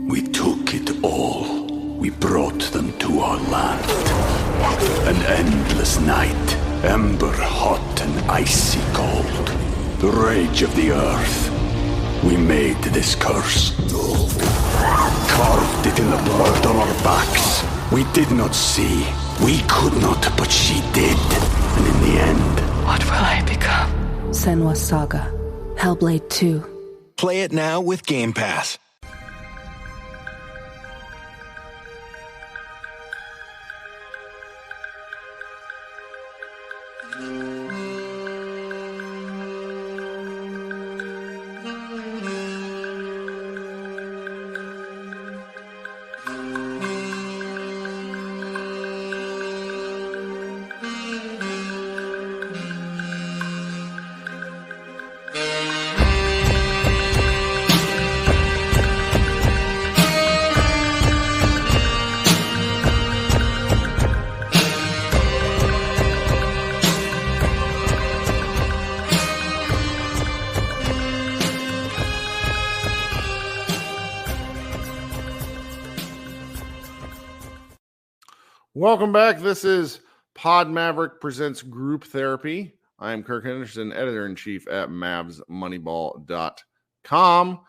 We took it all. We brought them to our land. An endless night, ember hot and icy cold. The rage of the earth. We made this curse. Carved it in the blood on our backs. We did not see. We could not, but she did. And in the end... What will I become? Senua's Saga. Hellblade 2. Play it now with Game Pass. Welcome back. This is Pod Maverick presents Group Therapy. I am Kirk Henderson, editor-in-chief at MavsMoneyball.com.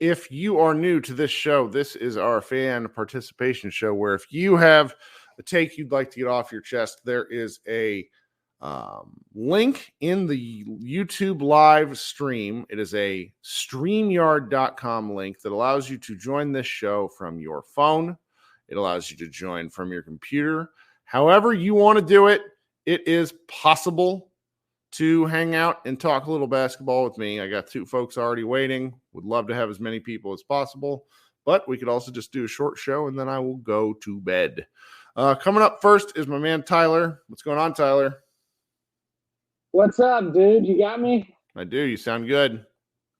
If you are new to this show, this is our fan participation show where if you have a take you'd like to get off your chest, there is a link in the YouTube live stream. It is a StreamYard.com link that allows you to join this show from your phone. It allows you to join from your computer. However you want to do it, it is possible to hang out and talk a little basketball with me. I got two folks already waiting. Would love to have as many people as possible, but we could also just do a short show and then I will go to bed. Coming up first is my man Tyler. What's going on, Tyler? What's up, dude? You got me? I do. You sound good.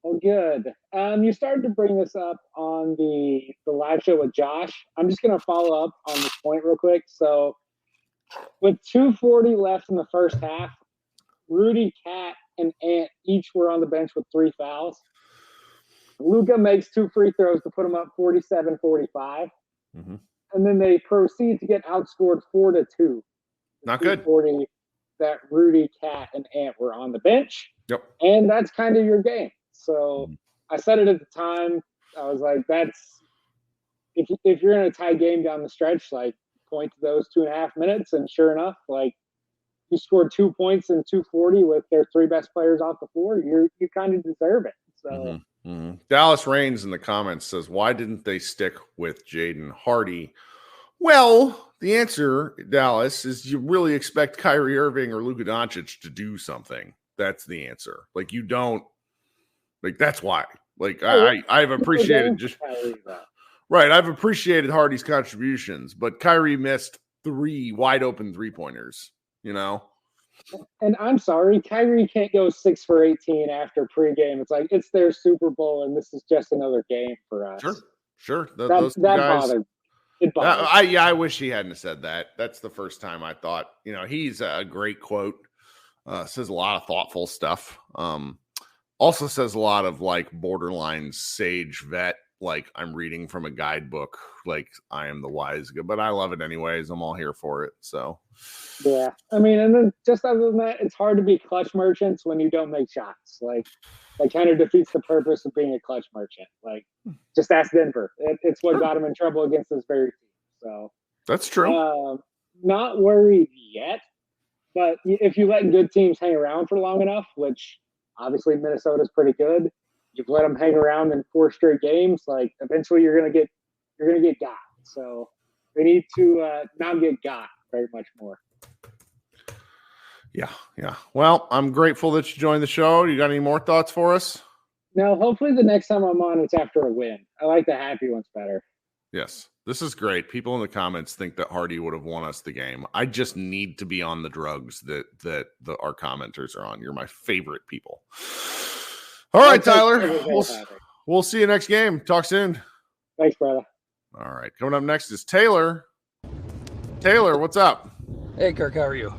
Oh, good. You started to bring this up on the live show with Josh. I'm just going to follow up on this point real quick. So with 2:40 left in the first half, Rudy, Cat, and Ant each were on the bench with 3 fouls. Luka makes 2 free throws to put him up 47-45. Mm-hmm. And then they proceed to get outscored 4-2. Not good. 40 that Rudy, Cat, and Ant were on the bench. Yep. And that's kind of your game. So I said it at the time. I was like, that's if you're in a tie game down the stretch, like point to those 2.5 minutes. And sure enough, like you scored 2 points in 2:40 with their 3 best players off the floor. You kind of deserve it. So Dallas Reigns in the comments says, why didn't they stick with Jaden Hardy? Well, the answer, Dallas, is you really expect Kyrie Irving or Luka Doncic to do something. That's the answer. Like you don't. Like, that's why. Like, I've appreciated I've appreciated Hardy's contributions, but Kyrie missed 3 wide open 3-pointers, you know? And I'm sorry, Kyrie can't go 6 for 18 after pregame. It's like, it's their Super Bowl, and this is just another game for us. Sure. That those guys, bothered. It bothered. I wish he hadn't said that. That's the first time I thought, you know, he's a great quote. Says a lot of thoughtful stuff. Also says a lot of like borderline sage vet, like I'm reading from a guidebook, like I am the wise guy, but I love it anyways. I'm all here for it. So, yeah, I mean, and then just other than that, it's hard to be clutch merchants when you don't make shots. Like that kind of defeats the purpose of being a clutch merchant. Like just ask Denver. It's what got him in trouble against this very team. So that's true. Not worried yet, but if you let good teams hang around for long enough, which obviously Minnesota's pretty good. You've let them hang around in 4 straight games. Like eventually you're gonna get got. So they need to not get got very much more. Yeah. Well, I'm grateful that you joined the show. You got any more thoughts for us? No, hopefully the next time I'm on, it's after a win. I like the happy ones better. Yes, this is great. People in the comments think that Hardy would have won us the game. I just need to be on the drugs that our commenters are on. You're my favorite people. All right, Tyler. We'll see you next game. Talk soon. Thanks, brother. All right. Coming up next is Taylor. Taylor, what's up? Hey, Kirk. How are you?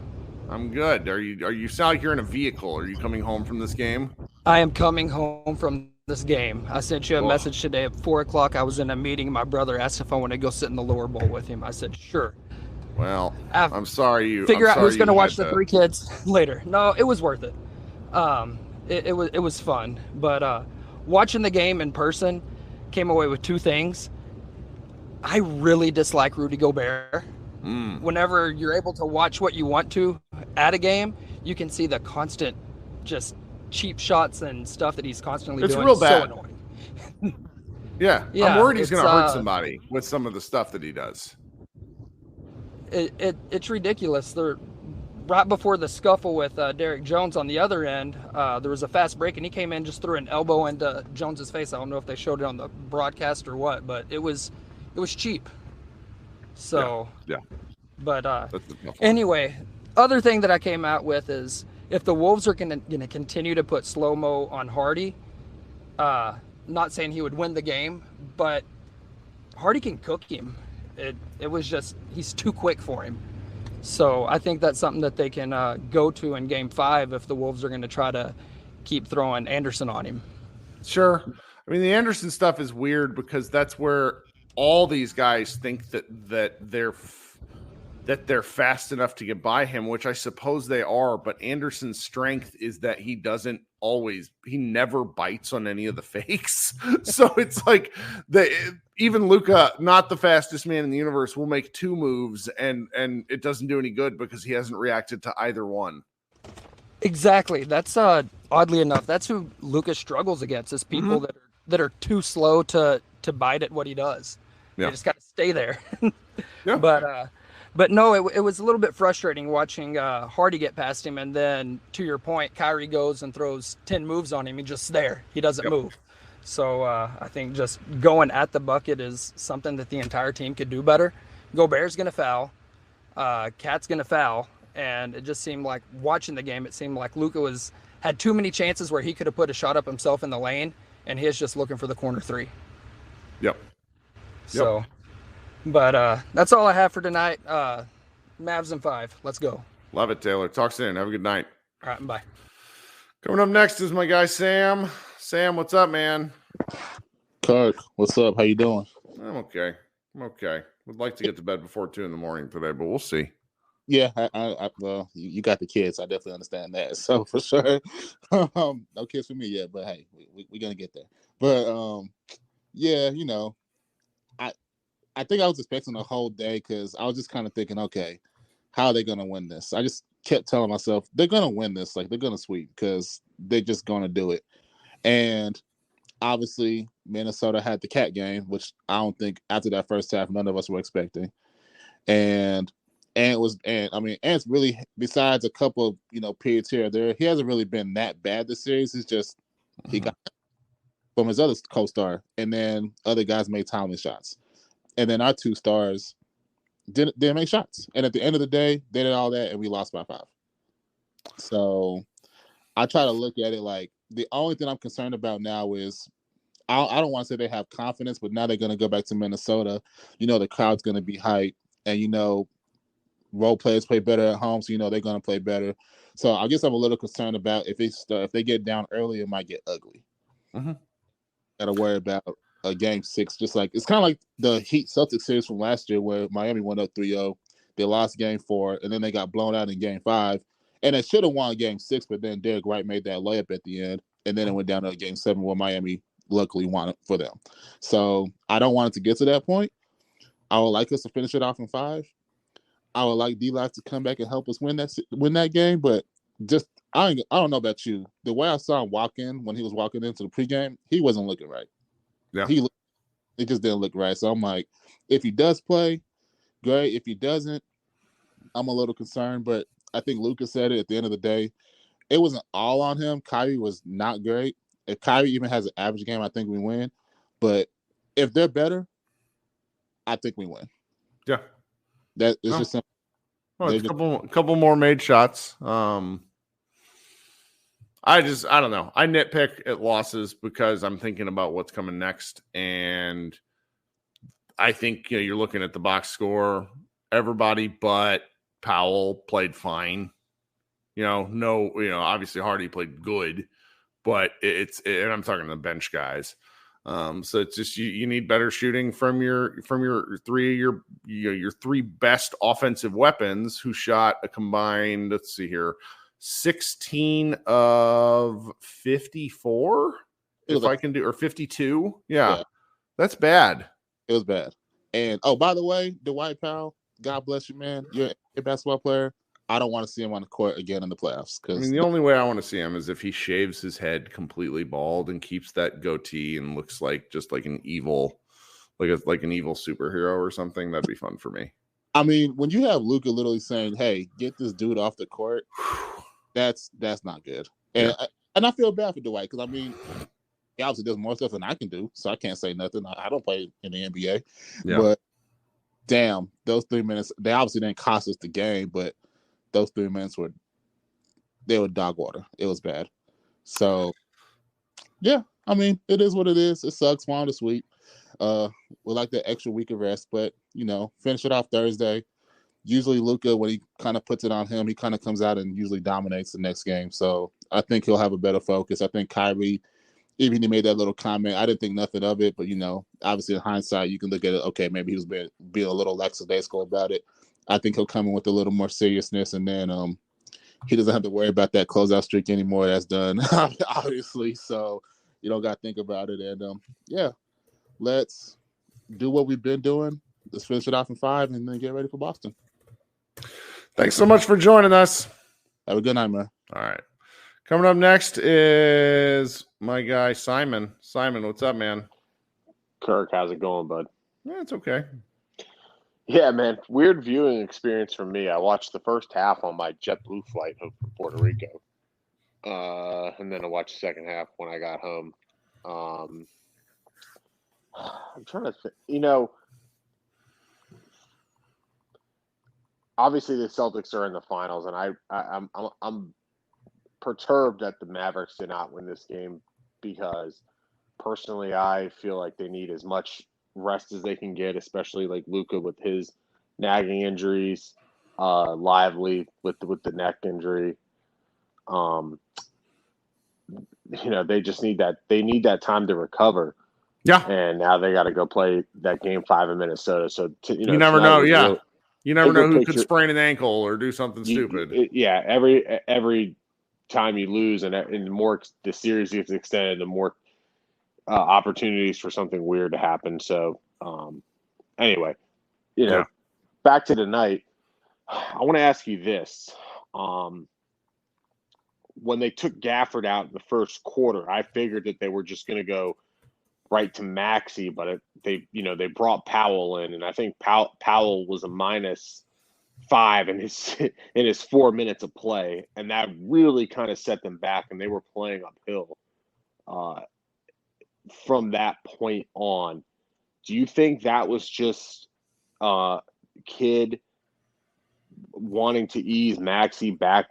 I'm good. Are you sound like you're in a vehicle? Are you coming home from this game? I am coming home from this game. I sent you a message today at 4 o'clock. I was in a meeting. My brother asked if I want to go sit in the lower bowl with him. I said, sure. Well, I'm sorry you figure out who's going to watch the to... 3 kids later. No, it was worth it. It was fun. But watching the game in person, came away with 2 things. I really dislike Rudy Gobert. Whenever you're able to watch what you want to at a game, you can see the constant just cheap shots and stuff that he's constantly doing. It's real bad. So annoying. Yeah, I'm worried he's going to hurt somebody with some of the stuff that he does. It's ridiculous. Right before the scuffle with Derrick Jones on the other end, there was a fast break, and he came in, just threw an elbow into Jones's face. I don't know if they showed it on the broadcast or what, but it was cheap. So yeah. But anyway, other thing that I came out with is if the Wolves are going to continue to put slow-mo on Hardy, not saying he would win the game, but Hardy can cook him. It was just, he's too quick for him. So I think that's something that they can go to in Game 5 if the Wolves are going to try to keep throwing Anderson on him. Sure. I mean, the Anderson stuff is weird because that's where all these guys think that they're fast enough to get by him, which I suppose they are. But Anderson's strength is that he never bites on any of the fakes. So it's like even Luka, not the fastest man in the universe, will make 2 moves and it doesn't do any good because he hasn't reacted to either one. Exactly. That's oddly enough, that's who Luka struggles against, is people that are too slow to bite at what he does. Yeah. They just got to stay there. Yeah. But no, it was a little bit frustrating watching Hardy get past him, and then to your point, Kyrie goes and throws 10 moves on him. He's just there. He doesn't move. So I think just going at the bucket is something that the entire team could do better. Gobert's going to foul. Cat's going to foul. And it just seemed like, watching the game, it seemed like Luka had too many chances where he could have put a shot up himself in the lane, and he was just looking for the corner 3. Yep. So, but that's all I have for tonight. Mavs in 5. Let's go. Love it, Taylor. Talk soon. Have a good night. All right, bye. Coming up next is my guy Sam. Sam, what's up, man? Kirk, what's up? How you doing? I'm okay. Would like to get to bed before 2 a.m. today, but we'll see. Yeah, well, you got the kids. I definitely understand that. So for sure, no kids for me yet. But hey, we're gonna get there. But yeah, I think I was expecting the whole day because I was just kind of thinking, okay, how are they gonna win this? I just kept telling myself they're gonna win this. Like, they're gonna sweep because they're just gonna do it. And obviously, Minnesota had the cat game, which I don't think after that first half none of us were expecting. And Ant's really, besides a couple of periods here or there, he hasn't really been that bad this series. It's just he got from his other co-star, and then other guys made timely shots, and then our 2 stars didn't make shots. And at the end of the day, they did all that, and we lost by 5. So I try to look at it like the only thing I'm concerned about now is I don't want to say they have confidence, but now they're going to go back to Minnesota. The crowd's going to be hyped, and role players play better at home, so they're going to play better. So I guess I'm a little concerned about if they get down early, it might get ugly. Got to worry about a game 6, just like it's kind of like the Heat Celtics series from last year where Miami went up 3-0. They lost game 4, and then they got blown out in game 5. And they should have won game 6, but then Derek Wright made that layup at the end, and then it went down to game 7 where Miami luckily won it for them. So I don't want it to get to that point. I would like us to finish it off in 5. I would like D-Live to come back and help us win that game, but just I don't know about you. The way I saw him when he was walking into the pregame, he wasn't looking right. Yeah, it just didn't look right. So I'm like, if he does play, great. If he doesn't, I'm a little concerned. But I think Lucas said it at the end of the day. It wasn't all on him. Kyrie was not great. If Kyrie even has an average game, I think we win. But if they're better, I think we win. Yeah. That is just simple. Well, it's a couple more made shots. I don't know. I nitpick at losses because I'm thinking about what's coming next, and I think you're looking at the box score. Everybody but Powell played fine. Obviously Hardy played good, but and I'm talking to the bench guys. So it's just you need better shooting from your three best offensive weapons who shot a combined, let's see here, 16 of 54 if I can do, or 52. Yeah. That's bad. It was bad. And oh, by the way, Dwight Powell, God bless you, man. You're a basketball player. I don't want to see him on the court again in the playoffs. I mean, the only way I want to see him is if he shaves his head completely bald and keeps that goatee and looks like just like an evil, like an evil superhero or something. That'd be fun for me. I mean, when you have Luka literally saying, "Hey, get this dude off the court," that's not good. And I feel bad for Dwight because I mean, he obviously does more stuff than I can do, so I can't say nothing. I don't play in the NBA, but damn, those 3 minutes, they obviously didn't cost us the game, but those 3 minutes were dog water. It was bad. So, yeah, I mean, it is what it is. It sucks. One to sweep. We like that extra week of rest, but, finish it off Thursday. Usually Luka, when he kind of puts it on him, he kind of comes out and usually dominates the next game. So I think he'll have a better focus. I think Kyrie, even he made that little comment, I didn't think nothing of it, but, obviously in hindsight, you can look at it, okay, maybe he was being a little lackadaisical about it. I think he'll come in with a little more seriousness, and then he doesn't have to worry about that closeout streak anymore. That's done, obviously. So you don't got to think about it. And let's do what we've been doing. Let's finish it off in 5 and then get ready for Boston. Thanks so much for joining us. Have a good night, man. All right. Coming up next is my guy, Simon. Simon, what's up, man? Kirk, how's it going, bud? Yeah, it's okay. Yeah, man. Weird viewing experience for me. I watched the first half on my JetBlue flight home from Puerto Rico. And then I watched the second half when I got home. I'm trying to think. Obviously the Celtics are in the finals, and I'm perturbed that the Mavericks did not win this game because personally I feel like they need as much rest as they can get, especially like Luka with his nagging injuries, Lively with the neck injury. They just need that. They need that time to recover. Yeah. And now they got to go play that game 5 in Minnesota. So you never know. Yeah. You never know who could sprain an ankle or do something stupid. Every time you lose, and the more the series gets extended, the more opportunities for something weird to happen. So, anyway, back to tonight. I want to ask you this: when they took Gafford out in the first quarter, I figured that they were just going to go right to Maxey, but they brought Powell in, and I think Powell was a -5 in his 4 minutes of play, and that really kind of set them back, and they were playing uphill from that point on. Do you think that was just Kidd wanting to ease Maxey back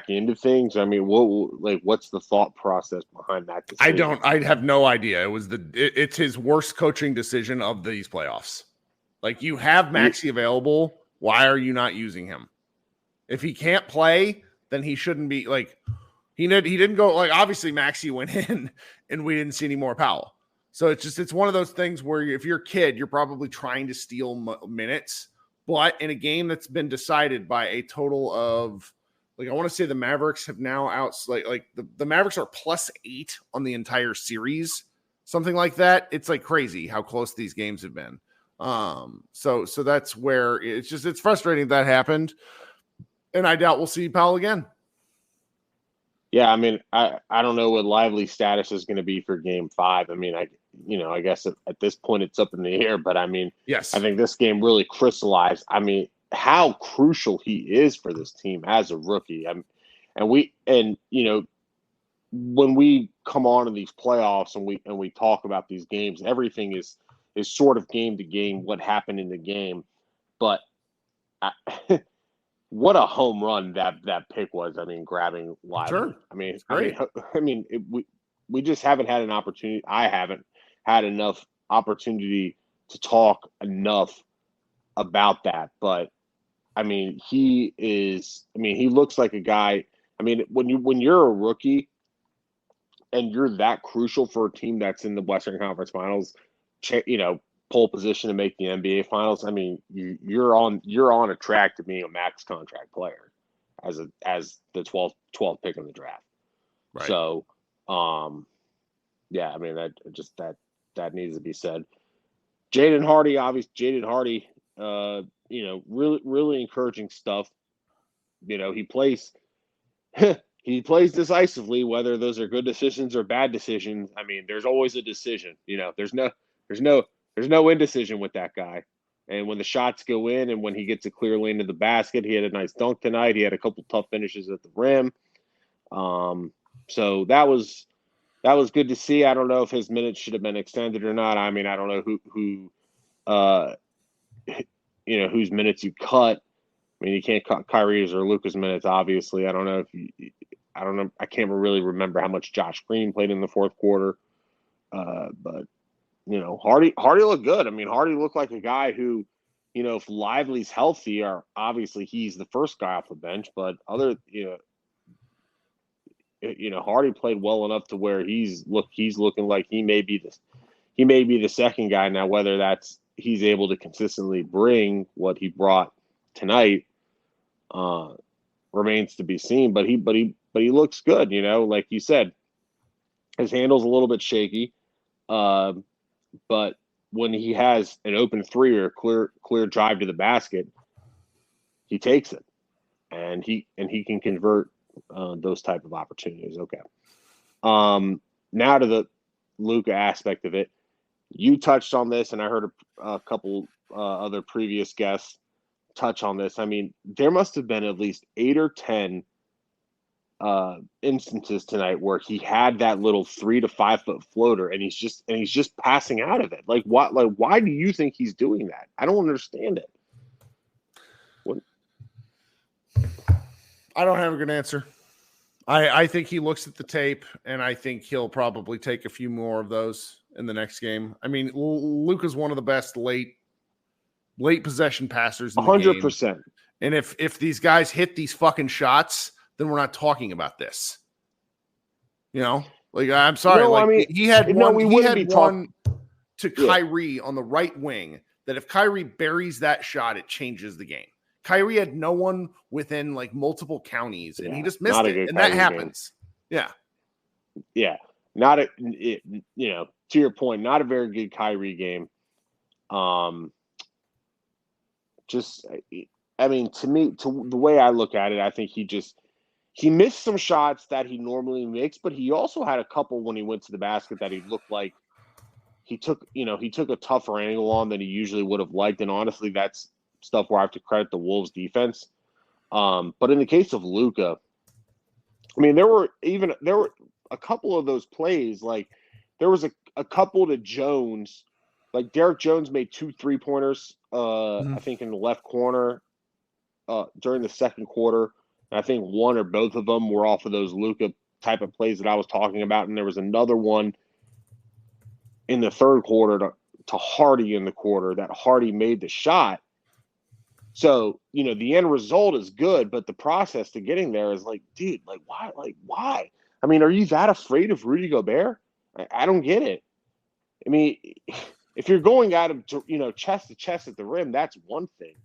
into things? I mean, what's the thought process behind that decision? I have no idea. It's his worst coaching decision of these playoffs. Like, you have Maxey available. Why are you not using him? If he can't play, then he shouldn't be like, he didn't go, like, obviously Maxey went in and we didn't see any more Powell. So it's one of those things where if you're a Kid, you're probably trying to steal minutes, but in a game that's been decided by a total of, like, I want to say the Mavericks have now the Mavericks are +8 on the entire series, something like that. It's like crazy how close these games have been. So that's where it's frustrating that happened, and I doubt we'll see Powell again. Yeah, I mean, I don't know what Lively's status is going to be for Game 5. I mean, I guess at this point it's up in the air, but I mean, yes, I think this game really crystallized. I mean, how crucial he is for this team as a rookie. When we come on in these playoffs and we talk about these games, everything is sort of game to game, what happened in the game. But what a home run that pick was. I mean, grabbing Lively. Sure. We just haven't had an opportunity. I haven't had enough opportunity to talk enough about that. But I mean, he looks like a guy. I mean, when you're a rookie, and you're that crucial for a team that's in the Western Conference Finals, pole position to make the NBA Finals. I mean, you're on a track to being a max contract player as the 12th pick in the draft. Right. So, yeah, I mean that needs to be said. Jaden Hardy, really really encouraging stuff. He plays he plays decisively, whether those are good decisions or bad decisions. I mean, there's always a decision. There's no indecision with that guy. And when the shots go in and when he gets a clear lane to the basket, he had a nice dunk tonight. He had a couple tough finishes at the rim. So that was good to see. I don't know if his minutes should have been extended or not. I mean, I don't know whose minutes you cut. I mean, you can't cut Kyrie's or Luka's minutes, obviously. I don't know I can't really remember how much Josh Green played in the fourth quarter. But Hardy looked good. I mean, Hardy looked like a guy who, if Lively's healthy, obviously he's the first guy off the bench. But Hardy played well enough to where he's looking like he may be the second guy now. Whether that's he's able to consistently bring what he brought tonight remains to be seen. But he looks good. Like you said, his handle's a little bit shaky. But when he has an open three or clear drive to the basket, he takes it, and he can convert those type of opportunities. Okay. Now to the Luka aspect of it. You touched on this, and I heard a couple other previous guests touch on this. I mean, there must have been at least 8 or 10 instances tonight where he had that little 3 to 5 foot floater, and he's just passing out of it. Like what? Like why do you think he's doing that? I don't understand it. What? I don't have a good answer. I think he looks at the tape, and I think he'll probably take a few more of those in the next game. I mean, Luka's one of the best late possession passers in the 100%. game. And if these guys hit these fucking shots, then we're not talking about this. I'm sorry. No, like I mean, he had one. He had one to Yeah. Kyrie on the right wing. That if Kyrie buries that shot, it changes the game. Kyrie had no one within like multiple counties, and he just missed it, and that happens. Game. Yeah. To your point, not a very good Kyrie game. I mean, to me, to the way I look at it, I think he missed some shots that he normally makes, but he also had a couple when he went to the basket that he looked like he took a tougher angle on than he usually would have liked. And honestly, that's stuff where I have to credit the Wolves defense. But in the case of Luka, I mean, there were a couple of those plays. Like there was a couple to Jones, like Derek Jones made 2 3-pointers, I think in the left corner during the second quarter. And I think one or both of them were off of those Luka type of plays that I was talking about. And there was another one in the third quarter to Hardy in the quarter that Hardy made the shot. So, the end result is good, but the process to getting there is like, dude, like, why? Like, why? I mean, are you that afraid of Rudy Gobert? I don't get it. I mean, if you're going at him, chest to chest at the rim, that's one thing.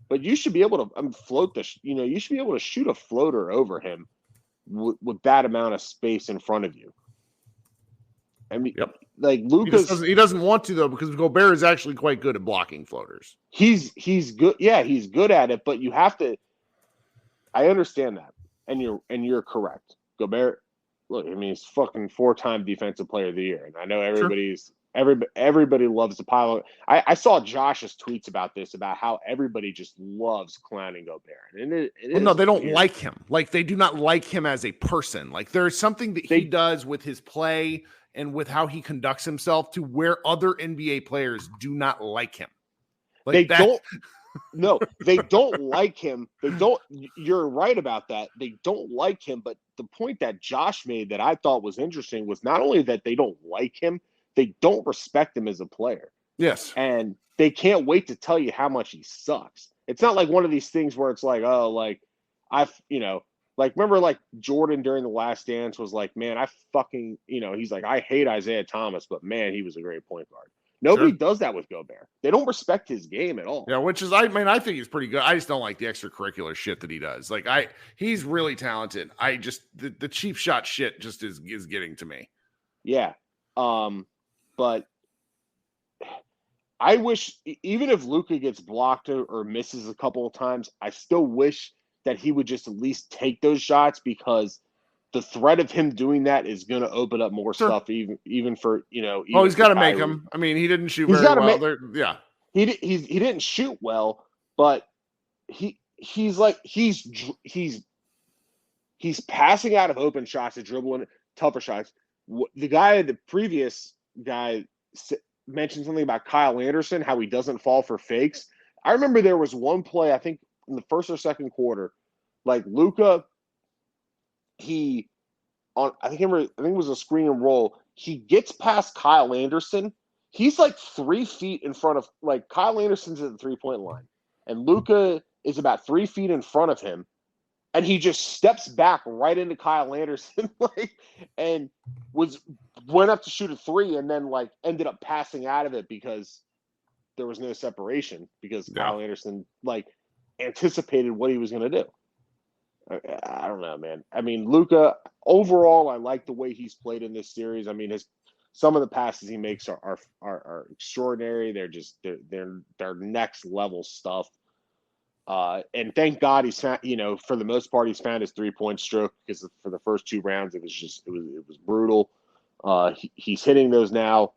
But you should be able to float you should be able to shoot a floater over him with that amount of space in front of you. I mean, yep. Like Lucas, he doesn't want to though, because Gobert is actually quite good at blocking floaters. He's good. Yeah, he's good at it, but you have to. I understand that, and you're correct. Gobert, look, I mean, he's fucking 4-time defensive player of the year, and I know everybody loves the pile. I saw Josh's tweets about this, about how everybody just loves clowning Gobert, and no, they don't like him. Like they do not like him as a person. Like there's something that he does with his play and with how he conducts himself to where other NBA players do not like him. Like they don't like him. You're right about that. They don't like him. But the point that Josh made that I thought was interesting was not only that they don't like him, they don't respect him as a player. Yes. And they can't wait to tell you how much he sucks. It's not like one of these things where it's like, oh, like Like, remember, like, Jordan during The Last Dance was like, man, I fucking, he's like, I hate Isaiah Thomas, but man, he was a great point guard. Nobody does that with Gobert. They don't respect his game at all. Yeah, which is, I think he's pretty good. I just don't like the extracurricular shit that he does. Like, he's really talented. I just, the cheap shot shit just is getting to me. Yeah. But I wish, even if Luka gets blocked or misses a couple of times, I still wish that he would just at least take those shots, because the threat of him doing that is going to open up more stuff, even for, he's got to make them. I mean, he didn't shoot very well. Yeah. He didn't shoot well, but he's passing out of open shots and dribbling tougher shots. The previous guy mentioned something about Kyle Anderson, how he doesn't fall for fakes. I remember there was one play, I think in the first or second quarter, like Luka, I think it was a screen and roll. He gets past Kyle Anderson. He's like 3 feet in front of, like, Kyle Anderson's at the 3-point line, and Luka is about 3 feet in front of him, and he just steps back right into Kyle Anderson, and went up to shoot a 3, and then ended up passing out of it because there was no separation, because Kyle Anderson anticipated what he was going to do. I don't know, man. I mean, Luka, overall, I like the way he's played in this series. I mean, some of the passes he makes are extraordinary. They're next level stuff. And thank God he's found, for the most part, he's found his 3-point stroke, because for the first 2 rounds, it was brutal. He's hitting those now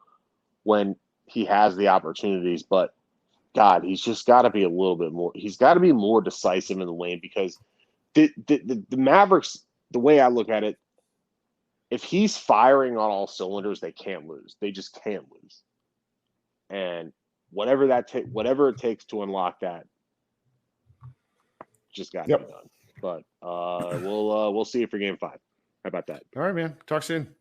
when he has the opportunities, but God, he's just got to be a little bit more. He's got to be more decisive in the lane, because the Mavericks, the way I look at it, if he's firing on all cylinders, they can't lose. They just can't lose. And whatever it takes to unlock that, just got to be done. But we'll see you for Game 5. How about that? All right, man. Talk soon.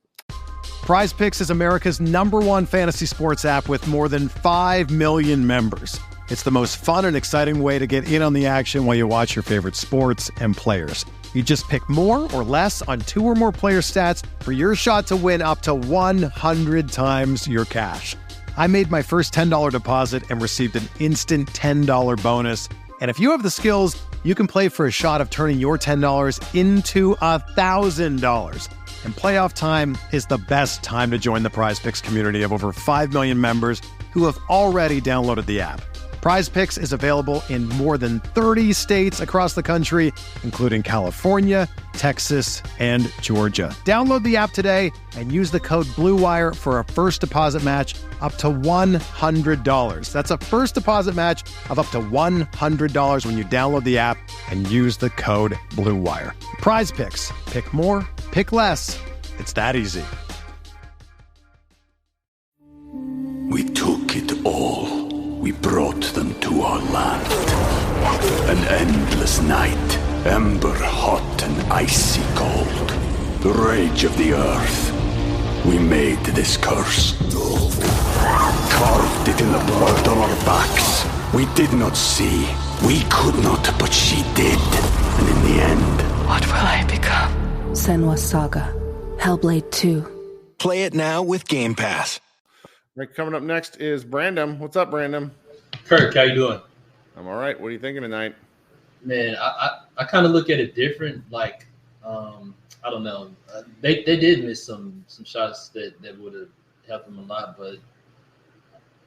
Prize Picks is America's #1 fantasy sports app with more than 5 million members. It's the most fun and exciting way to get in on the action while you watch your favorite sports and players. You just pick more or less on 2 or more player stats for your shot to win up to 100 times your cash. I made my first $10 deposit and received an instant $10 bonus. And if you have the skills, you can play for a shot of turning your $10 into $1,000. And playoff time is the best time to join the Prize Picks community of over 5 million members who have already downloaded the app. Prize Picks is available in more than 30 states across the country, including California, Texas, and Georgia. Download the app today and use the code BLUEWIRE for a first deposit match up to $100. That's a first deposit match of up to $100 when you download the app and use the code BLUEWIRE. Prize Picks. Pick more, pick less. It's that easy. We took it all. We brought them to our land. An endless night, ember hot and icy cold. The rage of the earth. We made this curse. Carved it in the blood on our backs. We did not see. We could not, but she did. And in the end... What will I become? Senua's Saga. Hellblade 2. Play it now with Game Pass. Right, coming up next is Brandon. What's up, Brandon? Kirk, how you doing? I'm all right. What are you thinking tonight? Man, I kind of look at it different. I don't know. They did miss some shots that would have helped them a lot, but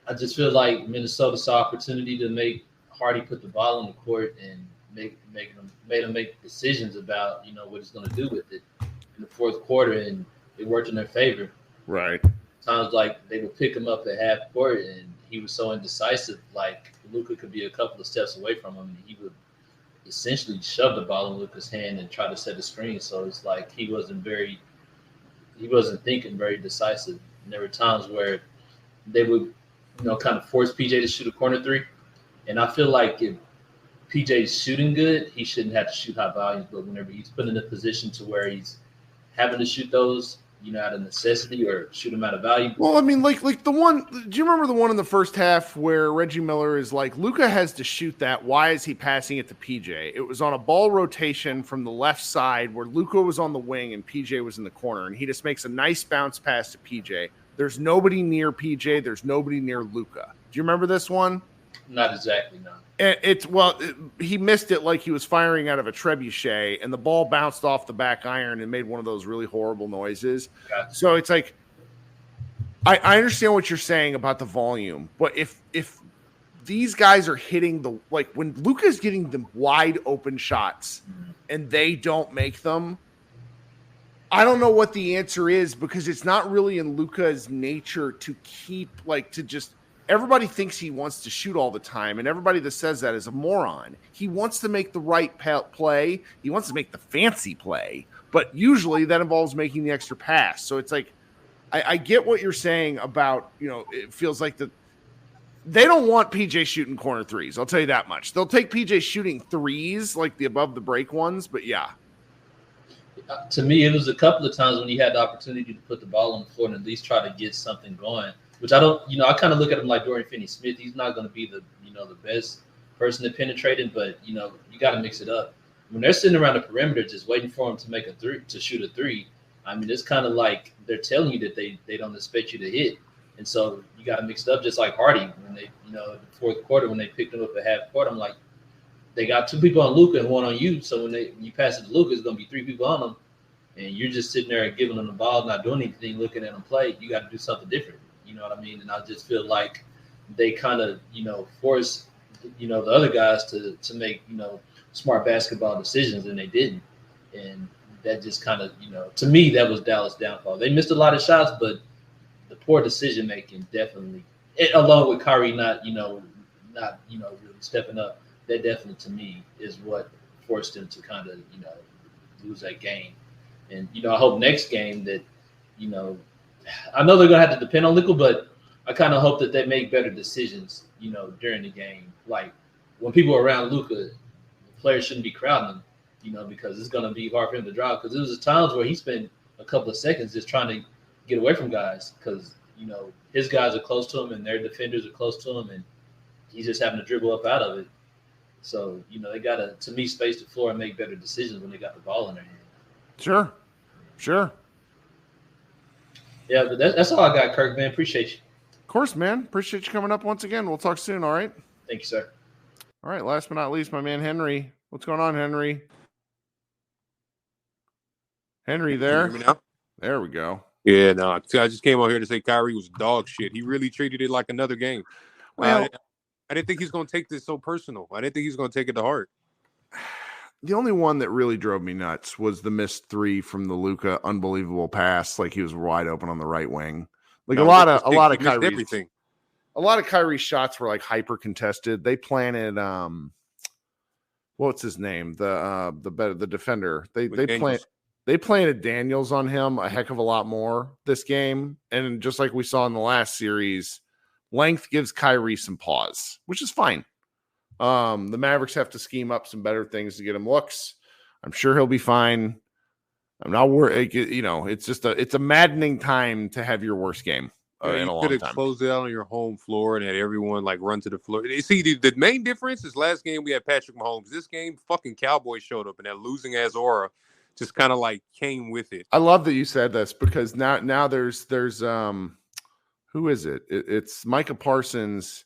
I just feel like Minnesota saw opportunity to make Hardy put the ball on the court and made him make decisions about what he's going to do with it in the fourth quarter, and it worked in their favor. Right. Times like they would pick him up at half court, and he was so indecisive. Like Luka could be a couple of steps away from him, and he would essentially shove the ball in Luka's hand and try to set a screen. So it's like he wasn't thinking very decisive. And there were times where they would, kind of force PJ to shoot a corner 3. And I feel like if PJ's shooting good, he shouldn't have to shoot high volumes. But whenever he's put in a position to where he's having to shoot those out of necessity or shoot them out of value. Well, I mean, like the one. Do you remember the one in the first half where Reggie Miller is like, Luka has to shoot that? Why is he passing it to PJ? It was on a ball rotation from the left side where Luka was on the wing and PJ was in the corner, and he just makes a nice bounce pass to PJ. There's nobody near PJ. There's nobody near Luka. Do you remember this one? Not exactly, no. He missed it like he was firing out of a trebuchet, and the ball bounced off the back iron and made one of those really horrible noises. Gotcha. So it's like, I understand what you're saying about the volume, but if these guys are hitting when Luka's getting the wide open shots and they don't make them, I don't know what the answer is, because it's not really in Luka's nature to keep everybody thinks he wants to shoot all the time, and everybody that says that is a moron. He wants to make the right play. He wants to make the fancy play, but usually that involves making the extra pass. So it's like, I get what you're saying about, it feels like they don't want PJ shooting corner threes. I'll tell you that much. They'll take PJ shooting threes, like the above the break ones, but yeah. To me, it was a couple of times when he had the opportunity to put the ball on the floor and at least try to get something going. Which I don't, I kind of look at him like Dorian Finney-Smith. He's not going to be the best person to penetrate it, but you got to mix it up. When they're sitting around the perimeter just waiting for him to shoot a three, I mean, it's kind of like they're telling you that they don't expect you to hit, and so you got to mix it up. Just like Hardy, when they, the fourth quarter when they picked him up at half court, I'm like, they got two people on Luka and one on you. So when you pass it to Luka, it's going to be three people on him, and you're just sitting there giving them the ball, not doing anything, looking at them play. You got to do something different. You know what I mean? And I just feel like they kind of, force, the other guys to make, smart basketball decisions, and they didn't. And that just kind of, to me, that was Dallas' downfall. They missed a lot of shots, but the poor decision making definitely, along with Kyrie not really stepping up, that definitely to me is what forced them to kind of, lose that game. And, I hope next game that, I know they're going to have to depend on Luka, but I kind of hope that they make better decisions, during the game. Like when people are around Luka, the players shouldn't be crowding him, because it's going to be hard for him to drive. Because there was times where he spent a couple of seconds just trying to get away from guys because, his guys are close to him and their defenders are close to him, and he's just having to dribble up out of it. So, they got to, to me, space the floor and make better decisions when they got the ball in their hand. Sure. Yeah, but that's all I got, Kirk, man. Appreciate you. Of course, man. Appreciate you coming up once again. We'll talk soon, all right? Thank you, sir. All right, last but not least, my man Henry. What's going on, Henry? Henry, there? Can you hear me now? There we go. Yeah, no. I just came on here to say Kyrie was dog shit. He really treated it like another game. Well, I didn't think he's going to take this so personal. I didn't think he's going to take it to heart. The only one that really drove me nuts was the missed three from the Luka unbelievable pass. Like he was wide open on the right wing. Like a lot of Kyrie's shots were like hyper contested. They planted what's his name? The defender. They planted Daniels on him a heck of a lot more this game. And just like we saw in the last series, length gives Kyrie some pause, which is fine. The Mavericks have to scheme up some better things to get him looks. I'm sure he'll be fine. I'm not worried. It's a maddening time to have your worst game in a long time. You could have closed it out on your home floor and had everyone run to the floor. See, the main difference is last game we had Patrick Mahomes. This game, fucking Cowboys showed up, and that losing ass aura just kind of came with it. I love that you said this because now there's who is it? It's Micah Parsons.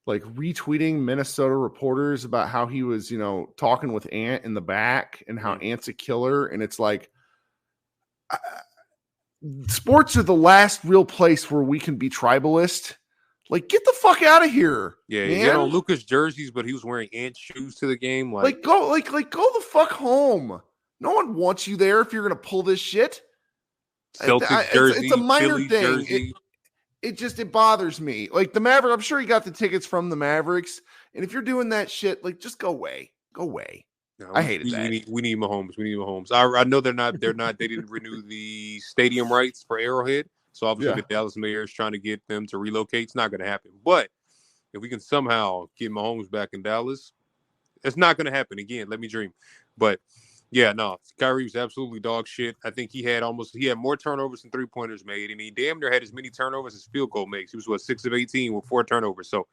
Retweeting Minnesota reporters about how he was, talking with Ant in the back and how Ant's a killer. And it's sports are the last real place where we can be tribalist. Get the fuck out of here. Yeah, man. Lucas jerseys, but he was wearing Ant shoes to the game. Go the fuck home. No one wants you there if you're going to pull this shit. Celtics jersey, it's a minor Philly thing. Jersey. It bothers me. The Mavericks, I'm sure he got the tickets from the Mavericks. And if you're doing that shit, just go away. Go away. No, I hated that. We need Mahomes. I know they didn't renew the stadium rights for Arrowhead. So obviously the Dallas mayor is trying to get them to relocate. It's not going to happen. But if we can somehow get Mahomes back in Dallas, it's not going to happen again. Let me dream. But Yeah, no, Kyrie was absolutely dog shit. I think he had more turnovers than 3-pointers made, and he damn near had as many turnovers as field goal makes. He was 6 of 18 with 4 turnovers. So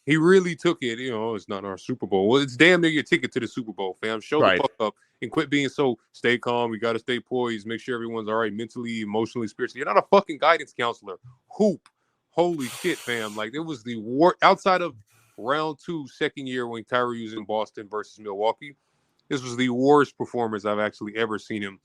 he really took it. It's not our Super Bowl. Well, it's damn near your ticket to the Super Bowl, fam. Show the fuck up and quit being so stay calm. We got to stay poised. Make sure everyone's all right mentally, emotionally, spiritually. You're not a fucking guidance counselor. Hoop. Holy shit, fam. Like, it was the war outside of round 2, second year when Kyrie was in Boston versus Milwaukee. This was the worst performance I've actually ever seen him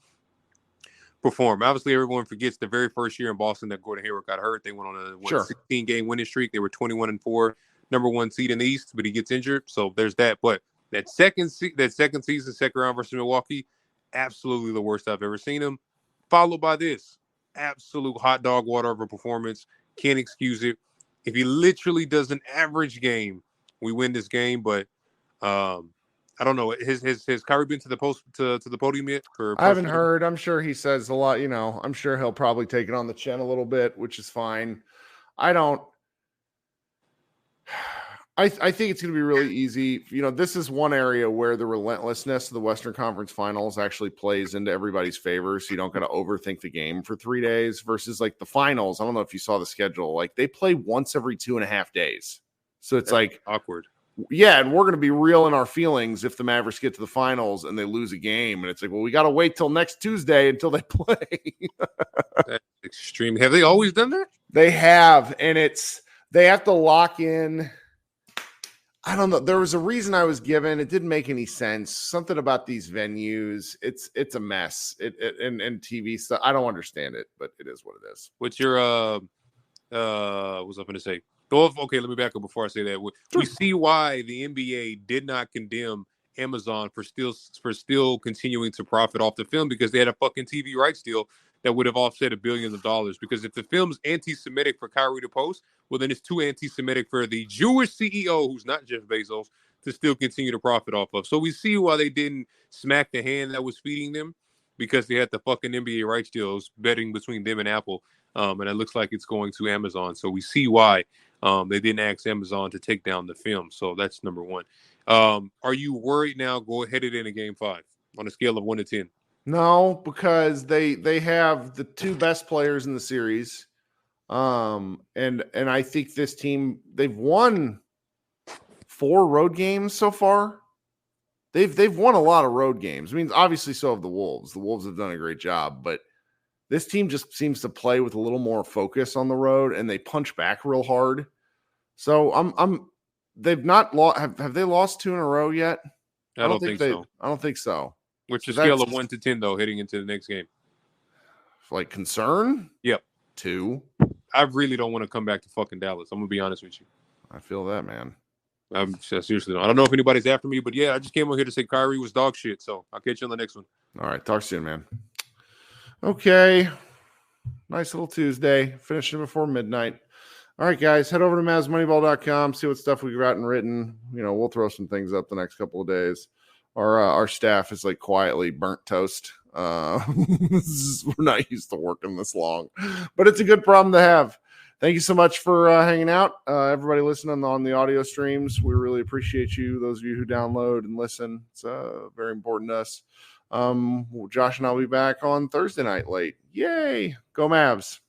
perform. Obviously, everyone forgets the very first year in Boston that Gordon Hayward got hurt. They went on a 16-game winning streak. They were 21-4, number 1 seed in the East, but he gets injured. So there's that. But that second season, second round versus Milwaukee, absolutely the worst I've ever seen him. Followed by this absolute hot dog water of a performance. Can't excuse it. If he literally does an average game, we win this game. But I don't know. Has Kyrie been to the podium yet? I haven't heard. I'm sure he says a lot. I'm sure he'll probably take it on the chin a little bit, which is fine. I think it's going to be really easy. This is one area where the relentlessness of the Western Conference Finals actually plays into everybody's favor. So you don't got to overthink the game for 3 days versus like the finals. I don't know if you saw the schedule. Like they play once every 2.5 days. So it's like awkward. Yeah, and we're going to be real in our feelings if the Mavericks get to the finals and they lose a game. And it's like, well, we got to wait till next Tuesday until they play. That's extreme. Have they always done that? They have, and they have to lock in. I don't know. There was a reason I was given. It didn't make any sense. Something about these venues. It's a mess. And TV stuff. I don't understand it, but it is what it is. What's your what was I going to say? Okay, let me back up before I say that. We see why the NBA did not condemn Amazon for still continuing to profit off the film, because they had a fucking TV rights deal that would have offset $1 billion. Because if the film's anti-Semitic for Kyrie to post, well, then it's too anti-Semitic for the Jewish CEO, who's not Jeff Bezos, to still continue to profit off of. So we see why they didn't smack the hand that was feeding them, because they had the fucking NBA rights deals betting between them and Apple. And it looks like it's going to Amazon. So we see why they didn't ask Amazon to take down the film. So that's number one. Are you worried now headed into Game 5 on a scale of 1 to 10? No, because they have the 2 best players in the series. And I think this team, they've won 4 road games so far. They've won a lot of road games. I mean, obviously so have the Wolves. The Wolves have done a great job, but this team just seems to play with a little more focus on the road, and they punch back real hard. So they've not lost. Have they lost 2 in a row yet? I don't think so. I don't think so. Which is a scale of 1 to 10 though, heading into the next game. Like concern? Yep. 2. I really don't want to come back to fucking Dallas. I'm gonna be honest with you. I feel that, man. I'm seriously. I don't know if anybody's after me, but yeah, I just came on here to say Kyrie was dog shit. So I'll catch you on the next one. All right, talk soon, man. Okay, nice little Tuesday, finishing before midnight. All right, guys, head over to MavsMoneyball.com, see what stuff we've gotten written. We'll throw some things up the next couple of days. Our staff is like quietly burnt toast. We're not used to working this long, but it's a good problem to have. Thank you so much for hanging out. Everybody listening on the audio streams, we really appreciate you. Those of you who download and listen, it's very important to us. Josh and I'll be back on Thursday night late. Yay! Go Mavs.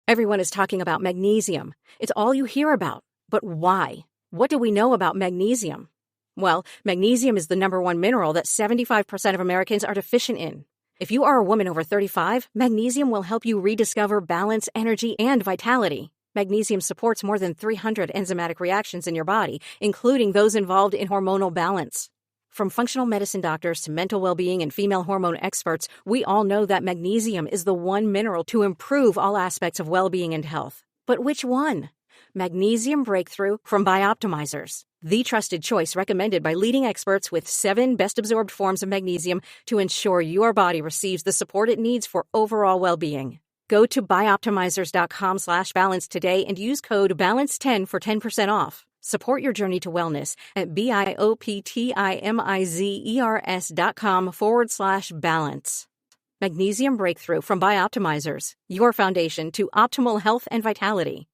Everyone is talking about magnesium. It's all you hear about. But why? What do we know about magnesium? Well, magnesium is the #1 mineral that 75% of Americans are deficient in. If you are a woman over 35, magnesium will help you rediscover balance, energy, and vitality. Magnesium supports more than 300 enzymatic reactions in your body, including those involved in hormonal balance. From functional medicine doctors to mental well-being and female hormone experts, we all know that magnesium is the one mineral to improve all aspects of well-being and health. But which one? Magnesium Breakthrough from Bioptimizers, the trusted choice recommended by leading experts with 7 best-absorbed forms of magnesium to ensure your body receives the support it needs for overall well-being. Go to bioptimizers.com/balance today and use code BALANCE10 for 10% off. Support your journey to wellness at bioptimizers.com/balance. Magnesium Breakthrough from Bioptimizers, your foundation to optimal health and vitality.